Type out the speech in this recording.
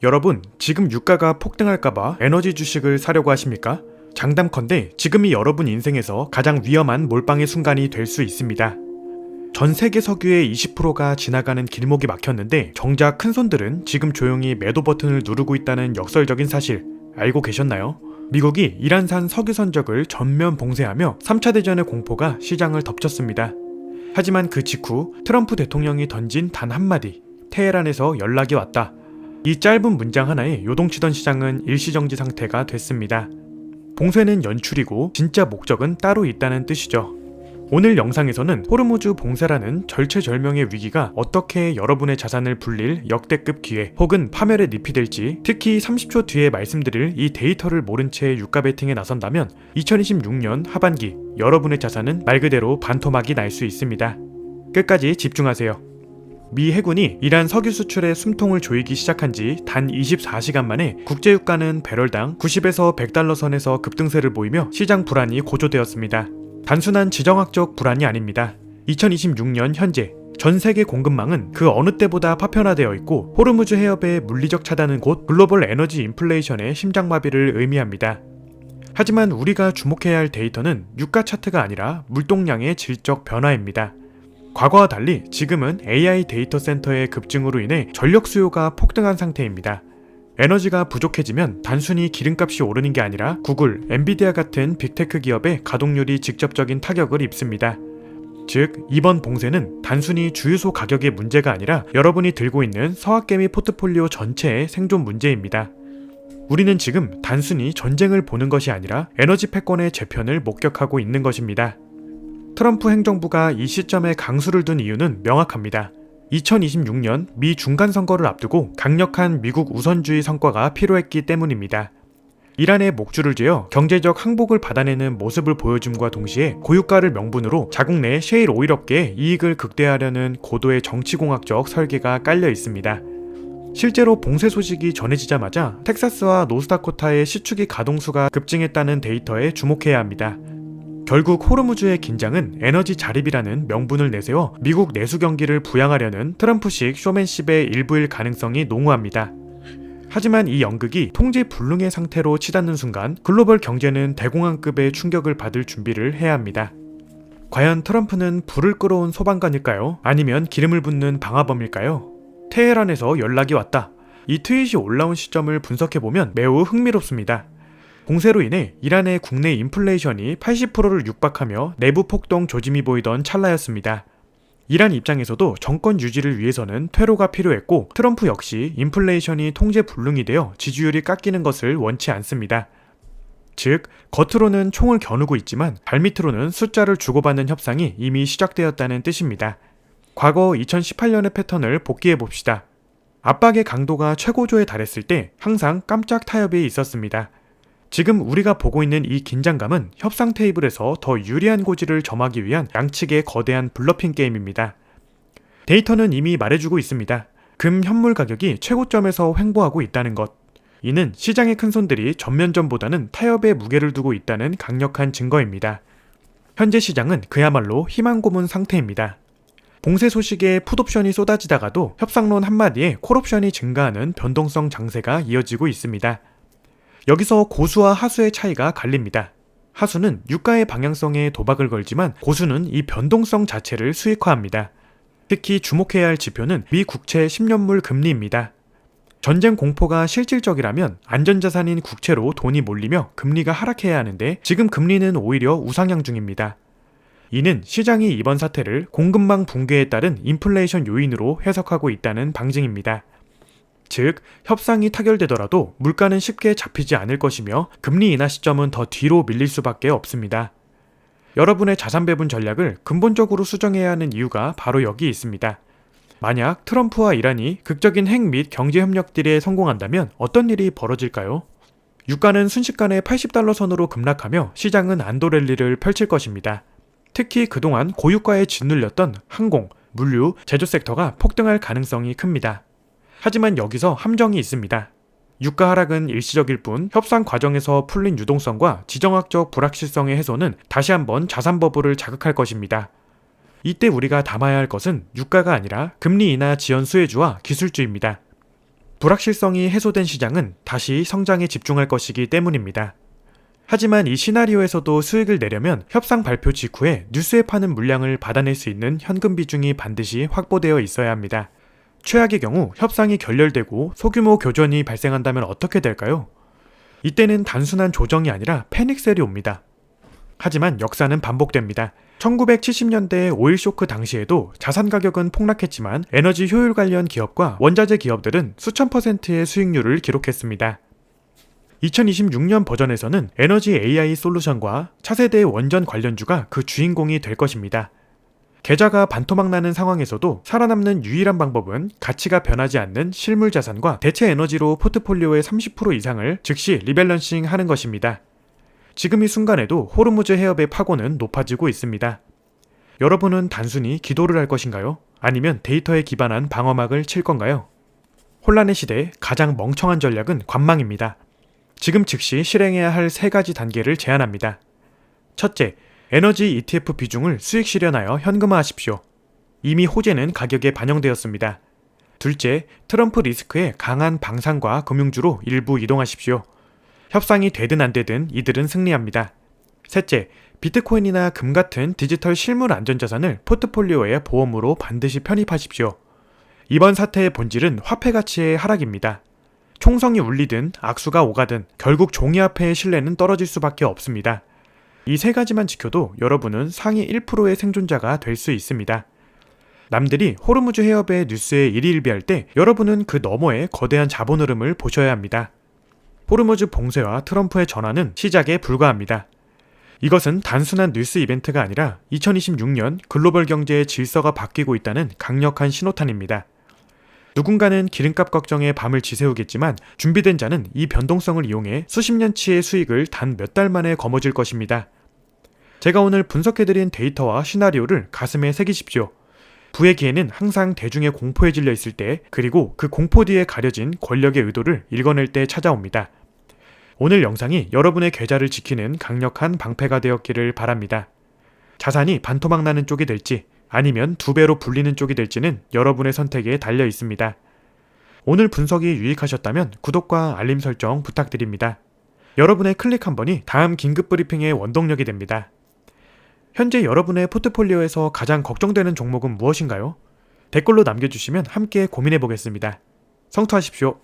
여러분, 지금 유가가 폭등할까봐 에너지 주식을 사려고 하십니까? 장담컨대 지금이 여러분 인생에서 가장 위험한 몰빵의 순간이 될 수 있습니다. 전 세계 석유의 20%가 지나가는 길목이 막혔는데 정작 큰손들은 지금 조용히 매도 버튼을 누르고 있다는 역설적인 사실 알고 계셨나요? 미국이 이란산 석유 선적을 전면 봉쇄하며 3차 대전의 공포가 시장을 덮쳤습니다. 하지만 그 직후 트럼프 대통령이 던진 단 한마디, 테헤란에서 연락이 왔다. 이 짧은 문장 하나에 요동치던 시장은 일시정지 상태가 됐습니다. 봉쇄는 연출이고 진짜 목적은 따로 있다는 뜻이죠. 오늘 영상에서는 호르무즈 봉쇄라는 절체절명의 위기가 어떻게 여러분의 자산을 불릴 역대급 기회 혹은 파멸의 늪이 될지, 특히 30초 뒤에 말씀드릴 이 데이터를 모른 채 유가 베팅에 나선다면 2026년 하반기 여러분의 자산은 말 그대로 반토막이 날 수 있습니다. 끝까지 집중하세요. 미 해군이 이란 석유 수출의 숨통을 조이기 시작한 지 단 24시간 만에 국제유가는 배럴당 90에서 100달러 선에서 급등세를 보이며 시장 불안이 고조되었습니다. 단순한 지정학적 불안이 아닙니다. 2026년 현재 전 세계 공급망은 그 어느 때보다 파편화되어 있고 호르무즈 해협의 물리적 차단은 곧 글로벌 에너지 인플레이션의 심장마비를 의미합니다. 하지만 우리가 주목해야 할 데이터는 유가 차트가 아니라 물동량의 질적 변화입니다. 과거와 달리 지금은 AI 데이터 센터의 급증으로 인해 전력 수요가 폭등한 상태입니다. 에너지가 부족해지면 단순히 기름값이 오르는 게 아니라 구글, 엔비디아 같은 빅테크 기업의 가동률이 직접적인 타격을 입습니다. 즉, 이번 봉쇄는 단순히 주유소 가격의 문제가 아니라 여러분이 들고 있는 서학개미 포트폴리오 전체의 생존 문제입니다. 우리는 지금 단순히 전쟁을 보는 것이 아니라 에너지 패권의 재편을 목격하고 있는 것입니다. 트럼프 행정부가 이 시점에 강수를 둔 이유는 명확합니다. 2026년 미 중간선거를 앞두고 강력한 미국 우선주의 성과가 필요했기 때문입니다. 이란에 목줄을 쥐어 경제적 항복을 받아내는 모습을 보여줌과 동시에 고유가를 명분으로 자국 내 셰일 오일 업계의 이익을 극대화하려는 고도의 정치공학적 설계가 깔려 있습니다. 실제로 봉쇄 소식이 전해지자마자 텍사스와 노스다코타의 시축이 가동수가 급증했다는 데이터에 주목해야 합니다. 결국 호르무즈의 긴장은 에너지 자립이라는 명분을 내세워 미국 내수 경기를 부양하려는 트럼프식 쇼맨십의 일부일 가능성이 농후합니다. 하지만 이 연극이 통제 불능의 상태로 치닫는 순간 글로벌 경제는 대공황급의 충격을 받을 준비를 해야 합니다. 과연 트럼프는 불을 끌어온 소방관일까요? 아니면 기름을 붓는 방화범일까요? 테헤란에서 연락이 왔다. 이 트윗이 올라온 시점을 분석해보면 매우 흥미롭습니다. 봉쇄로 인해 이란의 국내 인플레이션이 80%를 육박하며 내부 폭동 조짐이 보이던 찰나였습니다. 이란 입장에서도 정권 유지를 위해서는 퇴로가 필요했고 트럼프 역시 인플레이션이 통제 불능이 되어 지지율이 깎이는 것을 원치 않습니다. 즉, 겉으로는 총을 겨누고 있지만 발밑으로는 숫자를 주고받는 협상이 이미 시작되었다는 뜻입니다. 과거 2018년의 패턴을 복기해봅시다. 압박의 강도가 최고조에 달했을 때 항상 깜짝 타협이 있었습니다. 지금 우리가 보고 있는 이 긴장감은 협상 테이블에서 더 유리한 고지를 점하기 위한 양측의 거대한 블러핑 게임입니다. 데이터는 이미 말해주고 있습니다. 금 현물 가격이 최고점에서 횡보하고 있다는 것. 이는 시장의 큰손들이 전면전보다는 타협에 무게를 두고 있다는 강력한 증거입니다. 현재 시장은 그야말로 희망 고문 상태입니다. 봉쇄 소식에 풋옵션이 쏟아지다가도 협상론 한마디에 콜옵션이 증가하는 변동성 장세가 이어지고 있습니다. 여기서 고수와 하수의 차이가 갈립니다. 하수는 유가의 방향성에 도박을 걸지만 고수는 이 변동성 자체를 수익화합니다. 특히 주목해야 할 지표는 미 국채 10년물 금리입니다. 전쟁 공포가 실질적이라면 안전자산인 국채로 돈이 몰리며 금리가 하락해야 하는데 지금 금리는 오히려 우상향 중입니다. 이는 시장이 이번 사태를 공급망 붕괴에 따른 인플레이션 요인으로 해석하고 있다는 방증입니다. 즉, 협상이 타결되더라도 물가는 쉽게 잡히지 않을 것이며 금리 인하 시점은 더 뒤로 밀릴 수밖에 없습니다. 여러분의 자산 배분 전략을 근본적으로 수정해야 하는 이유가 바로 여기 있습니다. 만약 트럼프와 이란이 극적인 핵 및 경제 협력딜에 성공한다면 어떤 일이 벌어질까요? 유가는 순식간에 80달러 선으로 급락하며 시장은 안도 랠리를 펼칠 것입니다. 특히 그동안 고유가에 짓눌렸던 항공, 물류, 제조 섹터가 폭등할 가능성이 큽니다. 하지만 여기서 함정이 있습니다. 유가 하락은 일시적일 뿐 협상 과정에서 풀린 유동성과 지정학적 불확실성의 해소는 다시 한번 자산 버블을 자극할 것입니다. 이때 우리가 담아야 할 것은 유가가 아니라 금리 인하 지연 수혜주와 기술주입니다. 불확실성이 해소된 시장은 다시 성장에 집중할 것이기 때문입니다. 하지만 이 시나리오에서도 수익을 내려면 협상 발표 직후에 뉴스에 파는 물량을 받아낼 수 있는 현금 비중이 반드시 확보되어 있어야 합니다. 최악의 경우 협상이 결렬되고 소규모 교전이 발생한다면 어떻게 될까요? 이때는 단순한 조정이 아니라 패닉셀이 옵니다. 하지만 역사는 반복됩니다. 1970년대 오일 쇼크 당시에도 자산 가격은 폭락했지만 에너지 효율 관련 기업과 원자재 기업들은 수천 %의 수익률을 기록했습니다. 2026년 버전에서는 에너지 AI 솔루션과 차세대 원전 관련주가 그 주인공이 될 것입니다. 계좌가 반토막 나는 상황에서도 살아남는 유일한 방법은 가치가 변하지 않는 실물 자산과 대체 에너지로 포트폴리오의 30% 이상을 즉시 리밸런싱 하는 것입니다. 지금 이 순간에도 호르무즈 해협의 파고는 높아지고 있습니다. 여러분은 단순히 기도를 할 것인가요? 아니면 데이터에 기반한 방어막을 칠 건가요? 혼란의 시대에 가장 멍청한 전략은 관망입니다. 지금 즉시 실행해야 할 3가지 단계를 제안합니다. 첫째, 에너지 ETF 비중을 수익 실현하여 현금화하십시오. 이미 호재는 가격에 반영되었습니다. 둘째, 트럼프 리스크에 강한 방산과 금융주로 일부 이동하십시오. 협상이 되든 안 되든 이들은 승리합니다. 셋째, 비트코인이나 금 같은 디지털 실물 안전자산을 포트폴리오의 보험으로 반드시 편입하십시오. 이번 사태의 본질은 화폐 가치의 하락입니다. 총성이 울리든 악수가 오가든 결국 종이화폐의 신뢰는 떨어질 수밖에 없습니다. 이 3가지만 지켜도 여러분은 상위 1%의 생존자가 될 수 있습니다. 남들이 호르무즈 해협의 뉴스에 일희일비할 때 여러분은 그 너머의 거대한 자본 흐름을 보셔야 합니다. 호르무즈 봉쇄와 트럼프의 전환은 시작에 불과합니다. 이것은 단순한 뉴스 이벤트가 아니라 2026년 글로벌 경제의 질서가 바뀌고 있다는 강력한 신호탄입니다. 누군가는 기름값 걱정에 밤을 지새우겠지만 준비된 자는 이 변동성을 이용해 수십 년치의 수익을 단 몇 달 만에 거머쥘 것입니다. 제가 오늘 분석해드린 데이터와 시나리오를 가슴에 새기십시오. 부의 기회는 항상 대중의 공포에 질려 있을 때, 그리고 그 공포 뒤에 가려진 권력의 의도를 읽어낼 때 찾아옵니다. 오늘 영상이 여러분의 계좌를 지키는 강력한 방패가 되었기를 바랍니다. 자산이 반토막 나는 쪽이 될지 아니면 2배로 불리는 쪽이 될지는 여러분의 선택에 달려 있습니다. 오늘 분석이 유익하셨다면 구독과 알림 설정 부탁드립니다. 여러분의 클릭 한 번이 다음 긴급 브리핑의 원동력이 됩니다. 현재 여러분의 포트폴리오에서 가장 걱정되는 종목은 무엇인가요? 댓글로 남겨주시면 함께 고민해 보겠습니다. 성투하십시오.